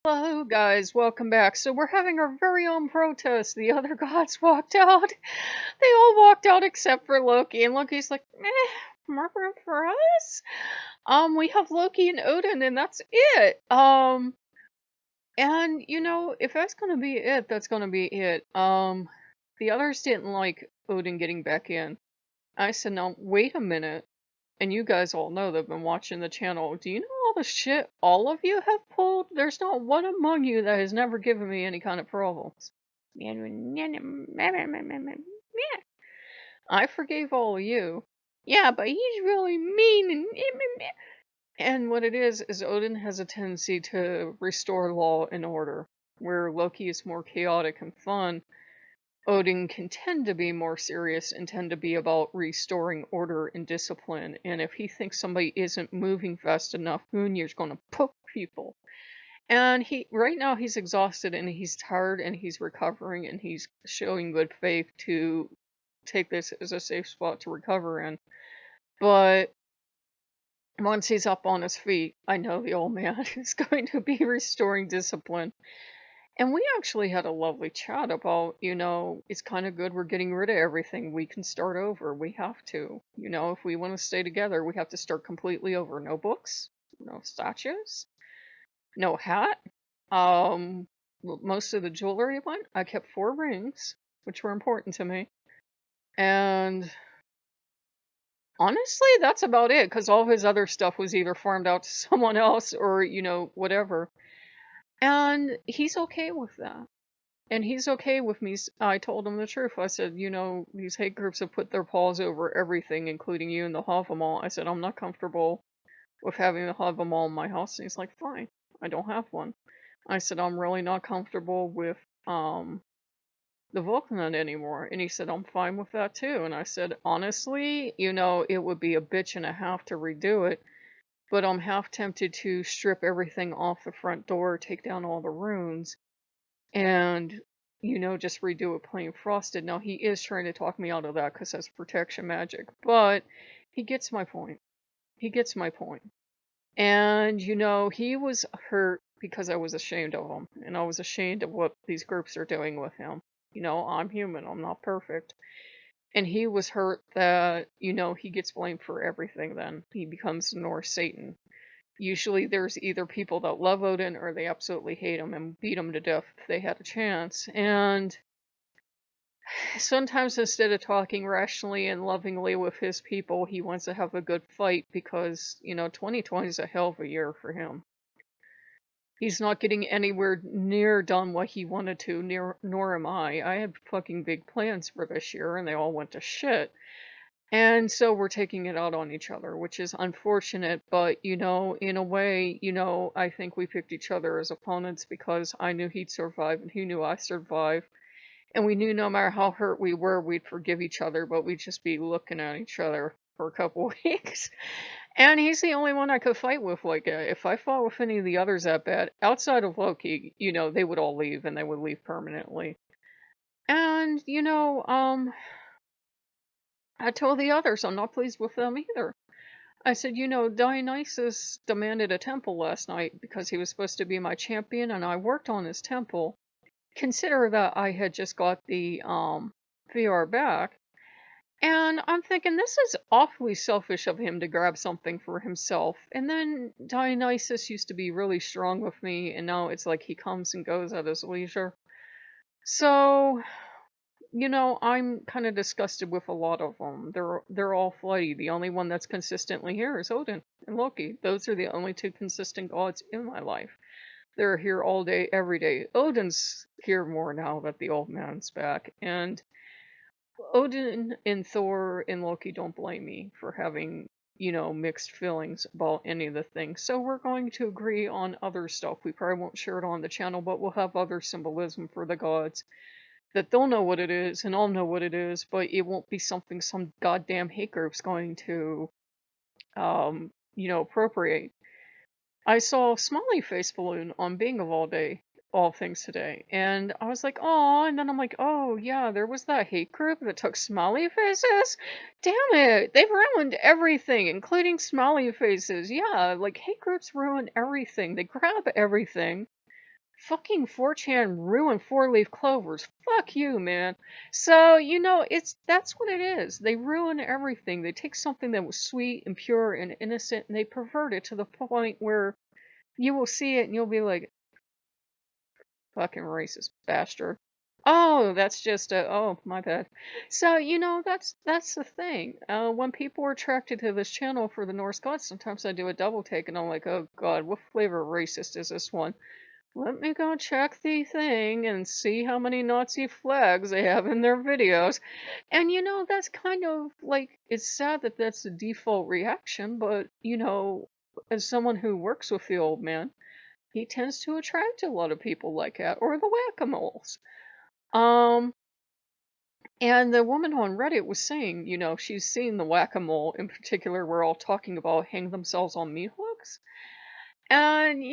Hello, guys. Welcome back. So we're having our very own protest. The other gods walked out. They all walked out except for Loki, and Loki's like, more room for us. We have Loki and Odin, and that's it. And if that's gonna be it, that's gonna be it. The others didn't like Odin getting back in. I said, now wait a minute. And you guys all know that have been watching the channel. Do you know all the shit all of you have pulled? There's not one among you that has never given me any kind of problems. I forgave all of you. Yeah, but he's really mean and what it is Odin has a tendency to restore law and order, where Loki is more chaotic and fun. Odin can tend to be more serious and tend to be about restoring order and discipline. And if he thinks somebody isn't moving fast enough, Gunjar's going to poke people. And right now he's exhausted and he's tired and he's recovering and he's showing good faith to take this as a safe spot to recover in. But once he's up on his feet, I know the old man is going to be restoring discipline. And we actually had a lovely chat about, it's kind of good we're getting rid of everything. We can start over. We have to. If we want to stay together, we have to start completely over. No books, no statues, no hat. Most of the jewelry went. I kept 4 rings, which were important to me. And honestly, that's about it, because all of his other stuff was either farmed out to someone else or, whatever. And he's okay with that. And he's okay with me. I told him the truth. I said, these hate groups have put their paws over everything, including you and the Havamal. I said, I'm not comfortable with having the Havamal in my house. And he's like, fine, I don't have one. I said, I'm really not comfortable with the Vulcan anymore. And he said, I'm fine with that too. And I said, honestly, it would be a bitch and a half to redo it. But I'm half tempted to strip everything off the front door, take down all the runes, and just redo it plain frosted. Now he is trying to talk me out of that because that's protection magic, but he gets my point. He gets my point. And he was hurt because I was ashamed of him, and I was ashamed of what these groups are doing with him. I'm human, I'm not perfect. And he was hurt that he gets blamed for everything. Then he becomes the Norse Satan. Usually there's either people that love Odin or they absolutely hate him and beat him to death if they had a chance. And sometimes instead of talking rationally and lovingly with his people, he wants to have a good fight because, 2020 is a hell of a year for him. He's not getting anywhere near done what he wanted to, nor am I. I had fucking big plans for this year and they all went to shit. And so we're taking it out on each other, which is unfortunate, but in a way, I think we picked each other as opponents because I knew he'd survive and he knew I'd survive. And we knew no matter how hurt we were, we'd forgive each other, but we'd just be looking at each other for a couple weeks. And he's the only one I could fight with. Like, if I fought with any of the others that bad, outside of Loki, they would all leave and they would leave permanently. And, I told the others I'm not pleased with them either. I said, Dionysus demanded a temple last night because he was supposed to be my champion, and I worked on his temple. Consider that I had just got the VR back, and I'm thinking this is awfully selfish of him to grab something for himself. And then Dionysus used to be really strong with me, and now it's like he comes and goes at his leisure. So I'm kind of disgusted with a lot of them. They're all flighty. The only one that's consistently here is Odin and Loki. Those are the only 2 consistent gods in my life. They're here all day, every day. Odin's here more now that the old man's back. And Odin and Thor and Loki don't blame me for having, mixed feelings about any of the things. So we're going to agree on other stuff. We probably won't share it on the channel, but we'll have other symbolism for the gods that they'll know what it is and I'll know what it is, but it won't be something some goddamn hate group's going to, appropriate. I saw Smiley Face Balloon on Bing of all things today, and I was like, oh, and then I'm like, oh yeah, there was that hate group that took smiley faces. Damn it, they've ruined everything, including smiley faces. Yeah, like hate groups ruin everything. They grab everything, fucking 4chan ruined four-leaf clovers. Fuck you, man. So, that's what it is. They ruin everything. They take something that was sweet and pure and innocent and they pervert it to the point where you will see it and you'll be like, fucking racist bastard. Oh, that's just oh, my bad. So, that's the thing. When people are attracted to this channel for the Norse gods, sometimes I do a double take and I'm like, oh god, what flavor of racist is this one? Let me go check the thing and see how many Nazi flags they have in their videos. And that's kind of like, it's sad that that's the default reaction, but as someone who works with the old man, he tends to attract a lot of people like that, or the whack-a-moles. Um, and the woman on Reddit was saying, she's seen the whack-a-mole in particular. We're all talking about hang themselves on meat hooks. And,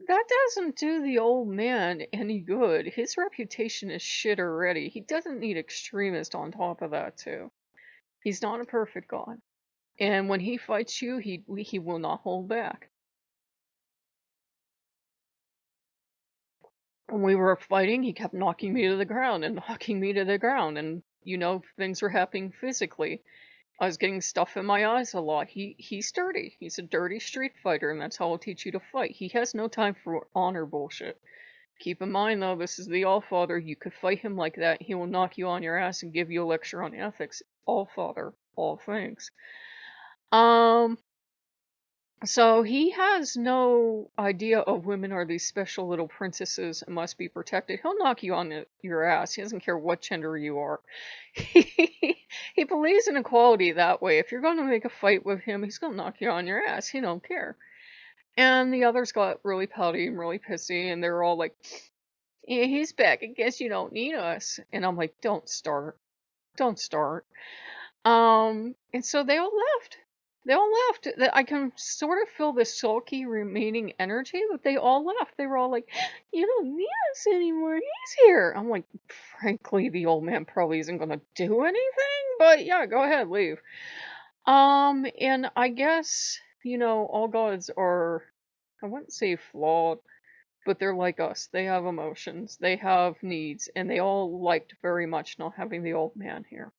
that doesn't do the old man any good. His reputation is shit already. He doesn't need extremists on top of that, too. He's not a perfect god. And when he fights you, he will not hold back. When we were fighting, he kept knocking me to the ground and knocking me to the ground. And, things were happening physically. I was getting stuff in my eyes a lot. He's dirty. He's a dirty street fighter, and that's how I'll teach you to fight. He has no time for honor bullshit. Keep in mind, though, this is the Allfather. You could fight him like that. He will knock you on your ass and give you a lecture on ethics. Allfather, all things. So he has no idea of women are these special little princesses and must be protected. He'll knock you on your ass. He doesn't care what gender you are. He believes in equality that way. If you're going to make a fight with him, he's going to knock you on your ass. He don't care. And the others got really pouty and really pissy, and they were all like, yeah, he's back. I guess you don't need us. And I'm like, don't start. Don't start. And so they all left. They all left. I can sort of feel the sulky remaining energy, but they all left. They were all like, you don't need us anymore. He's here. I'm like, frankly, the old man probably isn't going to do anything, but yeah, go ahead, leave. And I guess, all gods are, I wouldn't say flawed, but they're like us. They have emotions, they have needs, and they all liked very much not having the old man here.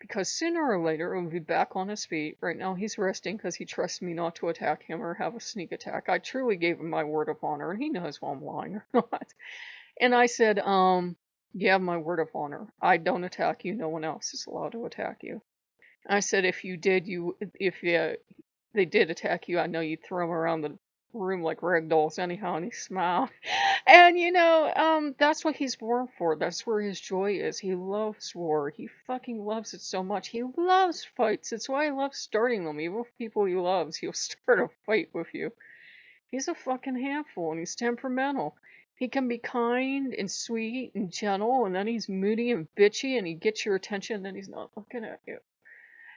Because sooner or later, he'll be back on his feet. Right now, he's resting because he trusts me not to attack him or have a sneak attack. I truly gave him my word of honor, and he knows whether I'm lying or not. And I said, you have my word of honor. I don't attack you. No one else is allowed to attack you. I said, if they did attack you, I know you'd throw them around the room like rag dolls anyhow, and he smiled. And that's what he's born for. That's where his joy is. He loves war. He fucking loves it so much. He loves fights. It's why he loves starting them. Even with people he loves, he'll start a fight with you. He's a fucking handful, and he's temperamental. He can be kind and sweet and gentle, and then he's moody and bitchy, and he gets your attention, and then he's not looking at you.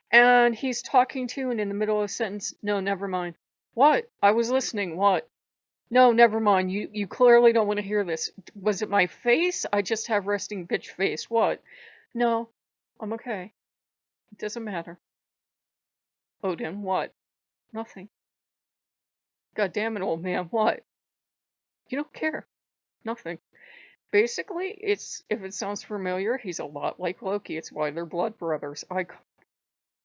And he's talking to you, and in the middle of a sentence, no, never mind. What? I was listening. What? No, never mind. You clearly don't want to hear this. Was it my face? I just have resting bitch face. What? No, I'm okay. It doesn't matter. Odin, what? Nothing. God damn it, old man, what? You don't care. Nothing. Basically, if it sounds familiar, he's a lot like Loki. It's why they're blood brothers. I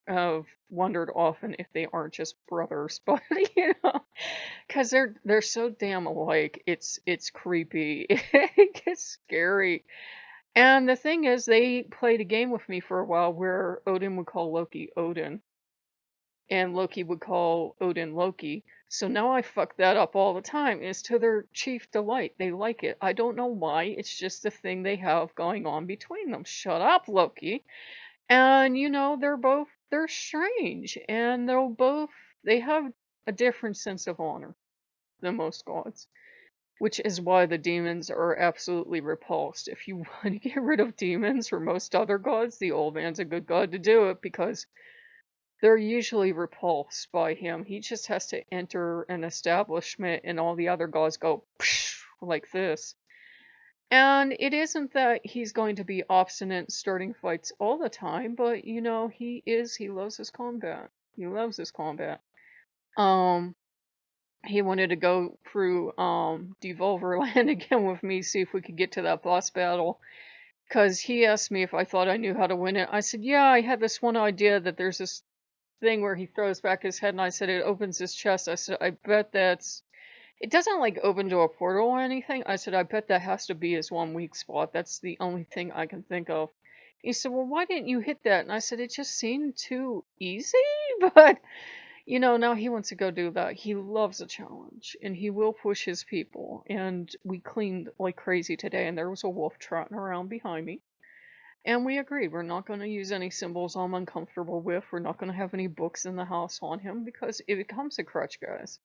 have wondered often if they aren't just brothers, but because they're so damn alike. It's creepy. It gets scary. And the thing is, they played a game with me for a while where Odin would call Loki Odin, and Loki would call Odin Loki. So now I fuck that up all the time. It's to their chief delight. They like it. I don't know why. It's just the thing they have going on between them. Shut up, Loki. And they're strange, and they have a different sense of honor than most gods, which is why the demons are absolutely repulsed. If you want to get rid of demons for most other gods, the old man's a good god to do it, because they're usually repulsed by him. He just has to enter an establishment and all the other gods go like this. And it isn't that he's going to be obstinate starting fights all the time, but he loves his combat. He loves his combat. Um He wanted to go through Devolver Land again with me, see if we could get to that boss battle. Because he asked me if I thought I knew how to win it. I said, yeah, I had this one idea that there's this thing where he throws back his head, and I said it opens his chest. I said, I bet that's. It doesn't like open to a portal or anything. I said, I bet that has to be his one weak spot. That's the only thing I can think of. He said, well, why didn't you hit that? And I said, it just seemed too easy. But, now he wants to go do that. He loves a challenge, and he will push his people. And we cleaned like crazy today, and there was a wolf trotting around behind me. And we agreed we're not going to use any symbols I'm uncomfortable with. We're not going to have any books in the house on him because it becomes a crutch, guys.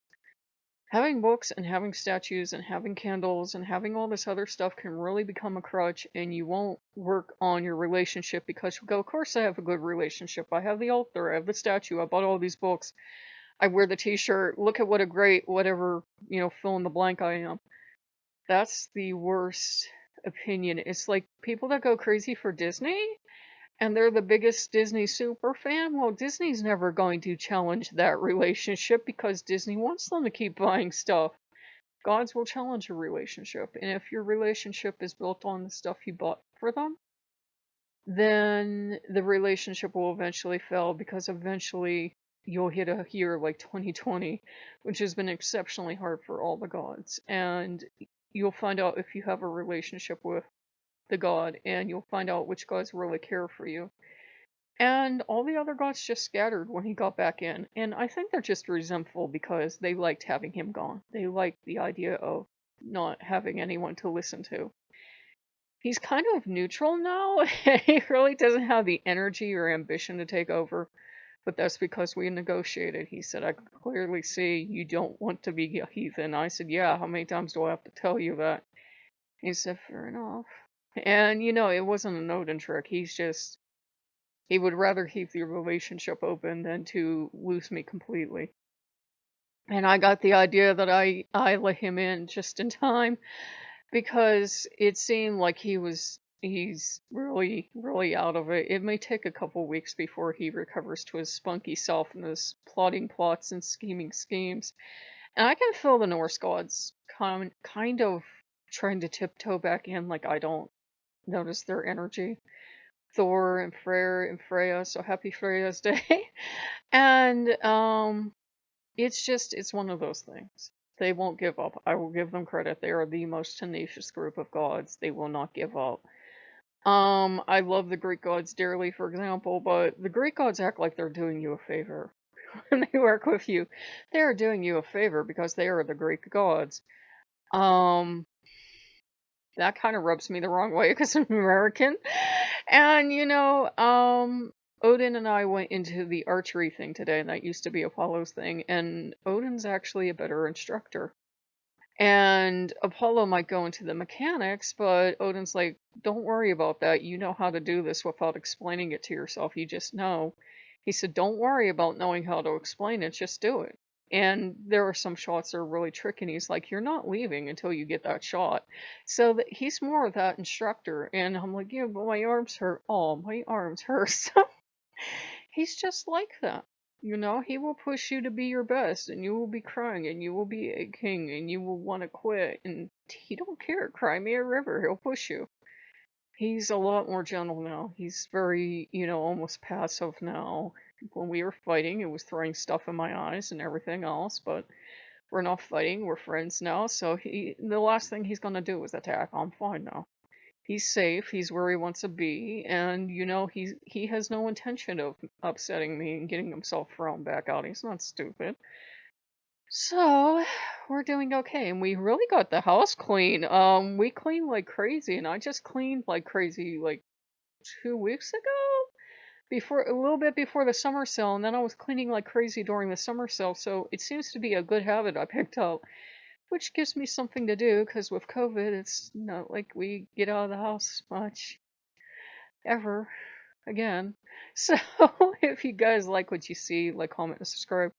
Having books and having statues and having candles and having all this other stuff can really become a crutch, and you won't work on your relationship because you go, of course I have a good relationship. I have the altar, I have the statue, I bought all these books, I wear the t-shirt, look at what a great whatever, fill in the blank I am. That's the worst opinion. It's like people that go crazy for Disney and they're the biggest Disney super fan. Well, Disney's never going to challenge that relationship because Disney wants them to keep buying stuff. Gods will challenge a relationship, and if your relationship is built on the stuff you bought for them, then the relationship will eventually fail because eventually you'll hit a year like 2020, which has been exceptionally hard for all the gods. And you'll find out if you have a relationship with the god, and you'll find out which gods really care for you. And all the other gods just scattered when he got back in. And I think they're just resentful because they liked having him gone. They liked the idea of not having anyone to listen to. He's kind of neutral now. He really doesn't have the energy or ambition to take over. But that's because we negotiated. He said, I could clearly see you don't want to be a heathen. I said, yeah, how many times do I have to tell you that? He said, fair enough. And, it wasn't an Odin trick. He would rather keep the relationship open than to lose me completely. And I got the idea that I let him in just in time because it seemed like he's really, really out of it. It may take a couple weeks before he recovers to his spunky self and his plotting plots and scheming schemes. And I can feel the Norse gods kind of trying to tiptoe back in, like I don't notice their energy. Thor and Freyr and Freya, so happy Freya's Day. And it's one of those things. They won't give up. I will give them credit. They are the most tenacious group of gods. They will not give up. I love the Greek gods dearly, for example, but the Greek gods act like they're doing you a favor when they work with you. They are doing you a favor because they are the Greek gods. That kind of rubs me the wrong way because I'm American. And, Odin and I went into the archery thing today, and that used to be Apollo's thing, and Odin's actually a better instructor. And Apollo might go into the mechanics, but Odin's like, don't worry about that. You know how to do this without explaining it to yourself. You just know. He said, don't worry about knowing how to explain it. Just do it. And there are some shots that are really tricky, and he's like, you're not leaving until you get that shot. So he's more of that instructor. And I'm like, yeah, but my arms hurt. Oh, my arms hurt. So he's just like that. He will push you to be your best, and you will be crying, and you will be a king, and you will want to quit, and he don't care. Cry me a river, he'll push you. He's a lot more gentle now. He's very, almost passive now. When we were fighting, it was throwing stuff in my eyes and everything else, but we're not fighting, we're friends now, so the last thing he's gonna do is attack. I'm fine now. He's safe, he's where he wants to be, and he has no intention of upsetting me and getting himself thrown back out. He's not stupid. So we're doing okay, and we really got the house clean. We cleaned like crazy, and I just cleaned like crazy like 2 weeks ago, before a little bit before the summer sale, and then I was cleaning like crazy during the summer sale. So it seems to be a good habit I picked up, which gives me something to do, because with COVID, it's not like we get out of the house much, ever, again. So, if you guys like what you see, like, comment, and subscribe.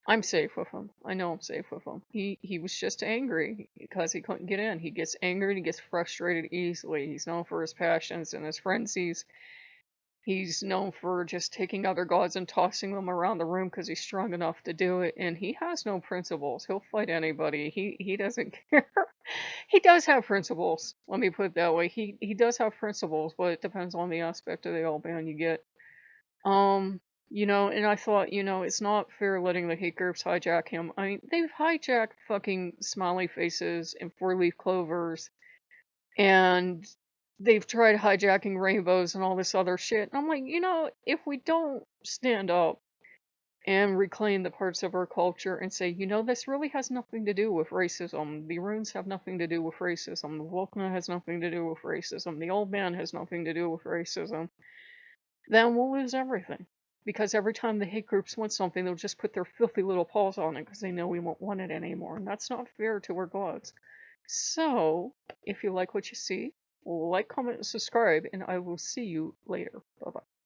I'm safe with him. I know I'm safe with him. He was just angry because he couldn't get in. He gets angry and he gets frustrated easily. He's known for his passions and his frenzies. He's known for just taking other gods and tossing them around the room because he's strong enough to do it, and he has no principles. He'll fight anybody. He doesn't care. He does have principles. Let me put it that way. He does have principles, but it depends on the aspect of the old man you get. Um, and I thought, it's not fair letting the hate groups hijack him. I mean, they've hijacked fucking smiley faces and four-leaf clovers, and they've tried hijacking rainbows and all this other shit. And I'm like, if we don't stand up and reclaim the parts of our culture and say, this really has nothing to do with racism. The runes have nothing to do with racism. The Lokean has nothing to do with racism. The old man has nothing to do with racism. Then we'll lose everything. Because every time the hate groups want something, they'll just put their filthy little paws on it because they know we won't want it anymore. And that's not fair to our gods. So, if you like what you see, like, comment, and subscribe, and I will see you later. Bye-bye.